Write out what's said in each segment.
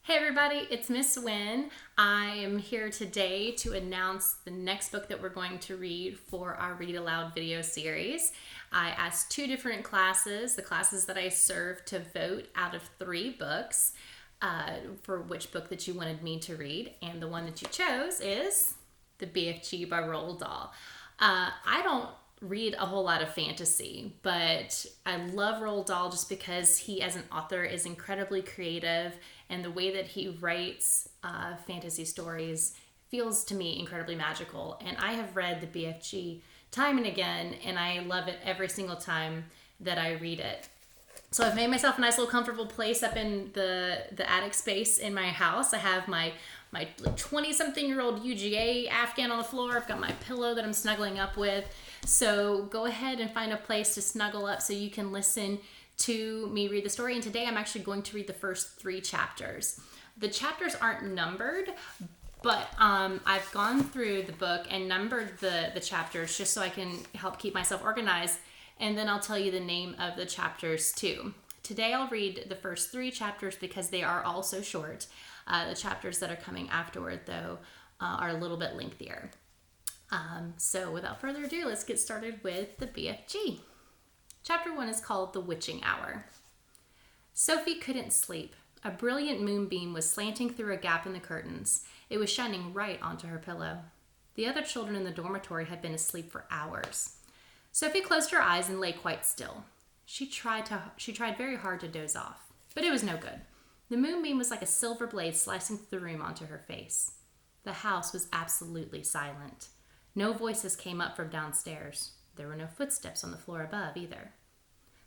Hey everybody, it's Miss Wynn. I am here today to announce the next book that we're going to read for our Read Aloud video series. I asked two different classes, the classes that I serve, to vote out of three books for which book that you wanted me to read. And the one that you chose is The BFG by Roald Dahl. I don't read a whole lot of fantasy, but I love Roald Dahl just because he, as an author, is incredibly creative, and the way that he writes fantasy stories feels to me incredibly magical. And I have read the BFG time and again, and I love it every single time that I read it. So I've made myself a nice little comfortable place up in the attic space in my house. I have my 20-something-year-old UGA Afghan on the floor. I've got my pillow that I'm snuggling up with. So go ahead and find a place to snuggle up so you can listen to me read the story. And today I'm actually going to read the first three chapters. The chapters aren't numbered, but I've gone through the book and numbered the chapters just so I can help keep myself organized. And then I'll tell you the name of the chapters too. Today I'll read the first three chapters because they are all so short. The chapters that are coming afterward, though, are a little bit lengthier. So without further ado, let's get started with the BFG. Chapter 1 is called The Witching Hour. Sophie couldn't sleep. A brilliant moonbeam was slanting through a gap in the curtains. It was shining right onto her pillow. The other children in the dormitory had been asleep for hours. Sophie closed her eyes and lay quite still. She tried very hard to doze off, but it was no good. The moonbeam was like a silver blade slicing through the room onto her face. The house was absolutely silent. No voices came up from downstairs. There were no footsteps on the floor above either.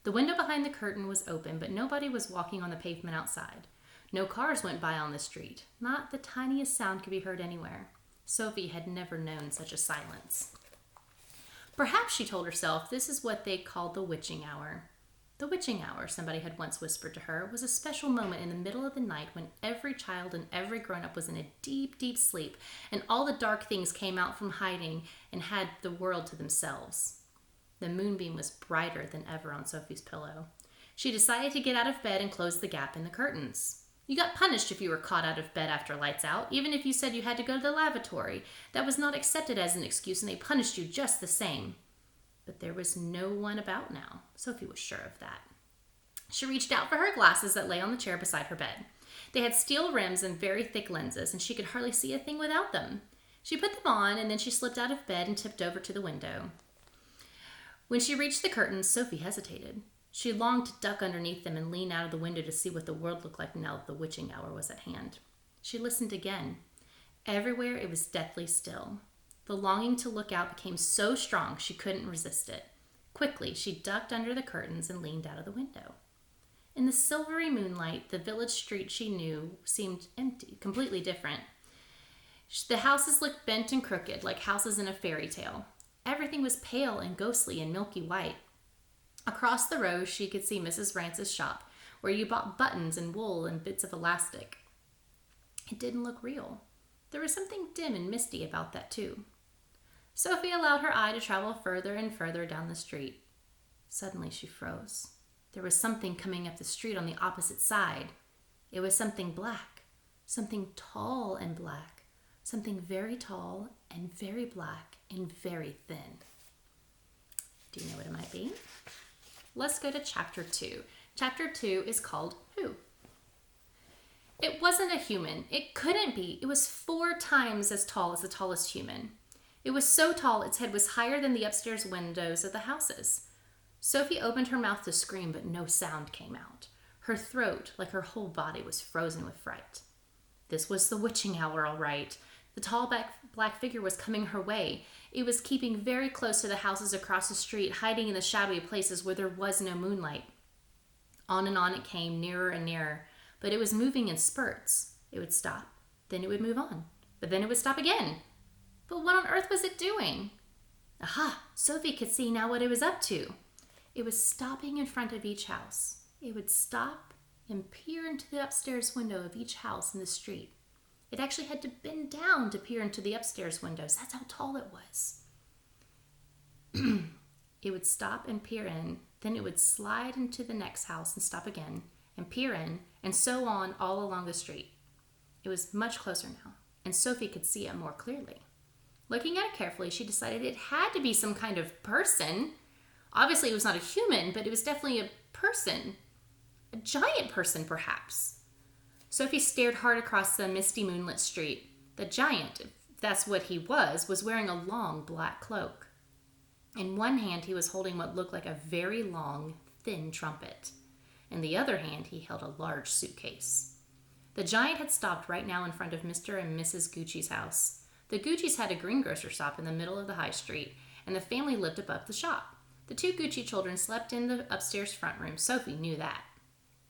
The window behind the curtain was open, but nobody was walking on the pavement outside. No cars went by on the street. Not the tiniest sound could be heard anywhere. Sophie had never known such a silence. Perhaps, she told herself, this is what they called the witching hour. The witching hour, somebody had once whispered to her, was a special moment in the middle of the night when every child and every grown-up was in a deep, deep sleep, and all the dark things came out from hiding and had the world to themselves. The moonbeam was brighter than ever on Sophie's pillow. She decided to get out of bed and close the gap in the curtains. You got punished if you were caught out of bed after lights out, even if you said you had to go to the lavatory. That was not accepted as an excuse, and they punished you just the same. But there was no one about now. Sophie was sure of that. She reached out for her glasses that lay on the chair beside her bed. They had steel rims and very thick lenses, and she could hardly see a thing without them. She put them on, and then she slipped out of bed and tipped over to the window. When she reached the curtains, Sophie hesitated. She longed to duck underneath them and lean out of the window to see what the world looked like now that the witching hour was at hand. She listened again. Everywhere it was deathly still. The longing to look out became so strong she couldn't resist it. Quickly, she ducked under the curtains and leaned out of the window. In the silvery moonlight, the village street she knew seemed empty, completely different. The houses looked bent and crooked, like houses in a fairy tale. Everything was pale and ghostly and milky white. Across the road, she could see Mrs. Rance's shop, where you bought buttons and wool and bits of elastic. It didn't look real. There was something dim and misty about that, too. Sophie allowed her eye to travel further and further down the street. Suddenly she froze. There was something coming up the street on the opposite side. It was something black, something tall and black, something very tall and very black and very thin. Do you know what it might be? Let's go to chapter 2. Chapter 2 is called Who? It wasn't a human. It couldn't be. It was 4 times as tall as the tallest human. It was so tall its head was higher than the upstairs windows of the houses. Sophie opened her mouth to scream, but no sound came out. Her throat, like her whole body, was frozen with fright. This was the witching hour, all right. The tall black figure was coming her way. It was keeping very close to the houses across the street, hiding in the shadowy places where there was no moonlight. On and on it came, nearer and nearer, but it was moving in spurts. It would stop, then it would move on, but then it would stop again. But what on earth was it doing? Aha! Sophie could see now what it was up to. It was stopping in front of each house. It would stop and peer into the upstairs window of each house in the street. It actually had to bend down to peer into the upstairs windows. That's how tall it was. It would stop and peer in, then it would slide into the next house and stop again, and peer in, and so on all along the street. It was much closer now, and Sophie could see it more clearly. Looking at it carefully, she decided it had to be some kind of person. Obviously, it was not a human, but it was definitely a person. A giant person, perhaps. Sophie stared hard across the misty moonlit street. The giant, if that's what he was wearing a long black cloak. In one hand, he was holding what looked like a very long, thin trumpet. In the other hand, he held a large suitcase. The giant had stopped right now in front of Mr. and Mrs. Gucci's house. The Gucci's had a greengrocer shop in the middle of the high street, and the family lived above the shop. The 2 Gucci children slept in the upstairs front room. Sophie knew that.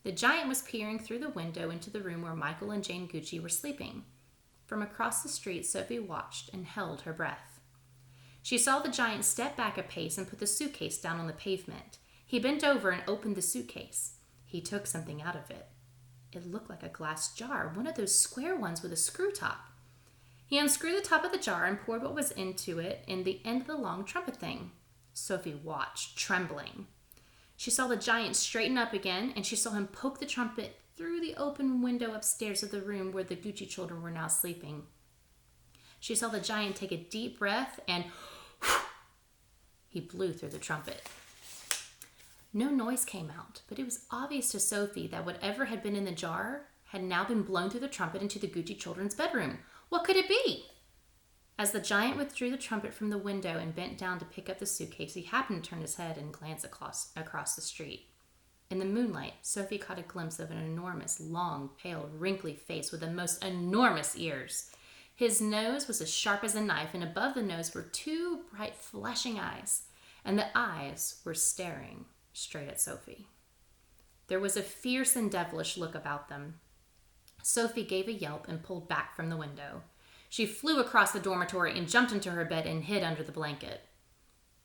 The giant was peering through the window into the room where Michael and Jane Gucci were sleeping. From across the street, Sophie watched and held her breath. She saw the giant step back a pace and put the suitcase down on the pavement. He bent over and opened the suitcase. He took something out of it. It looked like a glass jar, one of those square ones with a screw top. He unscrewed the top of the jar and poured what was into it in the end of the long trumpet thing. Sophie watched, trembling. She saw the giant straighten up again, and she saw him poke the trumpet through the open window upstairs of the room where the Gucci children were now sleeping. She saw the giant take a deep breath and he blew through the trumpet. No noise came out, but it was obvious to Sophie that whatever had been in the jar had now been blown through the trumpet into the Gucci children's bedroom. What could it be? As the giant withdrew the trumpet from the window and bent down to pick up the suitcase, he happened to turn his head and glance across the street. In the moonlight, Sophie caught a glimpse of an enormous, long, pale, wrinkly face with the most enormous ears. His nose was as sharp as a knife, and above the nose were 2 bright, flashing eyes, and the eyes were staring straight at Sophie. There was a fierce and devilish look about them. Sophie gave a yelp and pulled back from the window. She flew across the dormitory and jumped into her bed and hid under the blanket.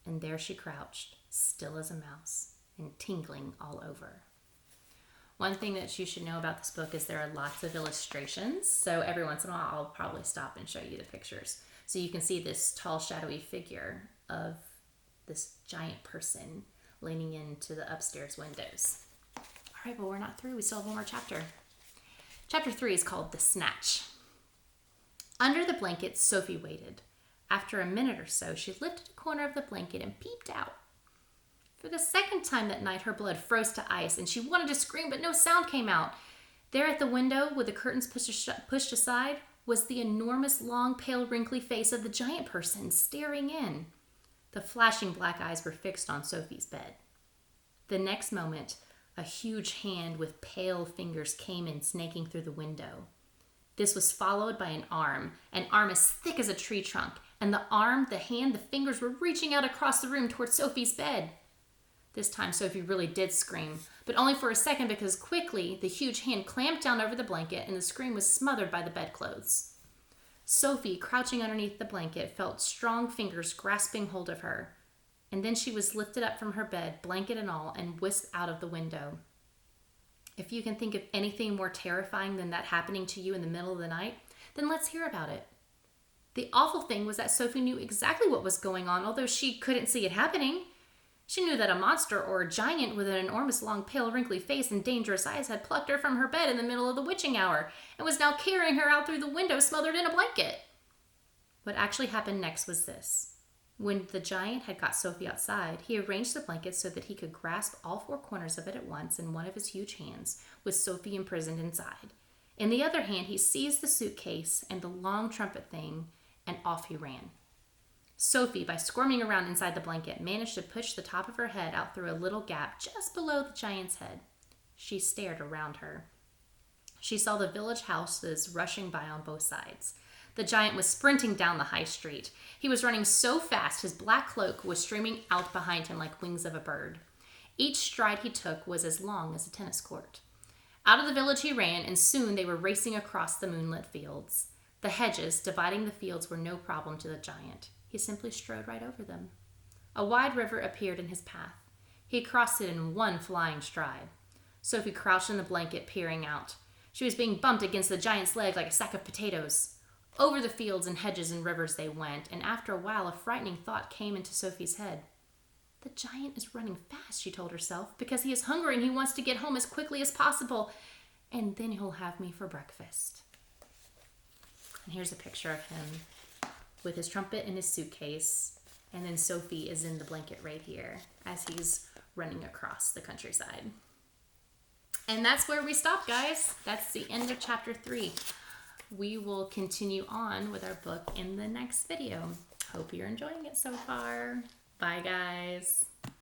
And there she crouched, still as a mouse, and tingling all over. One thing that you should know about this book is there are lots of illustrations, so every once in a while I'll probably stop and show you the pictures. So you can see this tall, shadowy figure of this giant person leaning into the upstairs windows. All right, but we're not through. We still have one more chapter. Chapter 3 is called The Snatch. Under the blanket, Sophie waited. After a minute or so, she lifted a corner of the blanket and peeped out. For the second time that night, her blood froze to ice, and she wanted to scream, but no sound came out. There at the window, with the curtains pushed aside, was the enormous, long, pale, wrinkly face of the giant person staring in. The flashing black eyes were fixed on Sophie's bed. The next moment, a huge hand with pale fingers came in, snaking through the window. This was followed by an arm as thick as a tree trunk, and the arm, the hand, the fingers were reaching out across the room toward Sophie's bed. This time Sophie really did scream, but only for a second because quickly the huge hand clamped down over the blanket and the scream was smothered by the bedclothes. Sophie, crouching underneath the blanket, felt strong fingers grasping hold of her, and then she was lifted up from her bed, blanket and all, and whisked out of the window. If you can think of anything more terrifying than that happening to you in the middle of the night, then let's hear about it. The awful thing was that Sophie knew exactly what was going on, although she couldn't see it happening. She knew that a monster or a giant with an enormous, long, pale, wrinkly face and dangerous eyes had plucked her from her bed in the middle of the witching hour and was now carrying her out through the window smothered in a blanket. What actually happened next was this. When the giant had got Sophie outside, he arranged the blanket so that he could grasp all 4 corners of it at once in one of his huge hands, with Sophie imprisoned inside. In the other hand, he seized the suitcase and the long trumpet thing, and off he ran. Sophie, by squirming around inside the blanket, managed to push the top of her head out through a little gap just below the giant's head. She stared around her. She saw the village houses rushing by on both sides. The giant was sprinting down the high street. He was running so fast his black cloak was streaming out behind him like wings of a bird. Each stride he took was as long as a tennis court. Out of the village he ran, and soon they were racing across the moonlit fields. The hedges dividing the fields were no problem to the giant. He simply strode right over them. A wide river appeared in his path. He crossed it in one flying stride. Sophie crouched in the blanket, peering out. She was being bumped against the giant's leg like a sack of potatoes. Over the fields and hedges and rivers they went, and after a while a frightening thought came into Sophie's head. The giant is running fast, she told herself, because he is hungry and he wants to get home as quickly as possible, and then he'll have me for breakfast. And here's a picture of him with his trumpet and his suitcase. And then Sophie is in the blanket right here as he's running across the countryside. And that's where we stop, guys. That's the end of chapter 3. We will continue on with our book in the next video. Hope you're enjoying it so far. Bye, guys.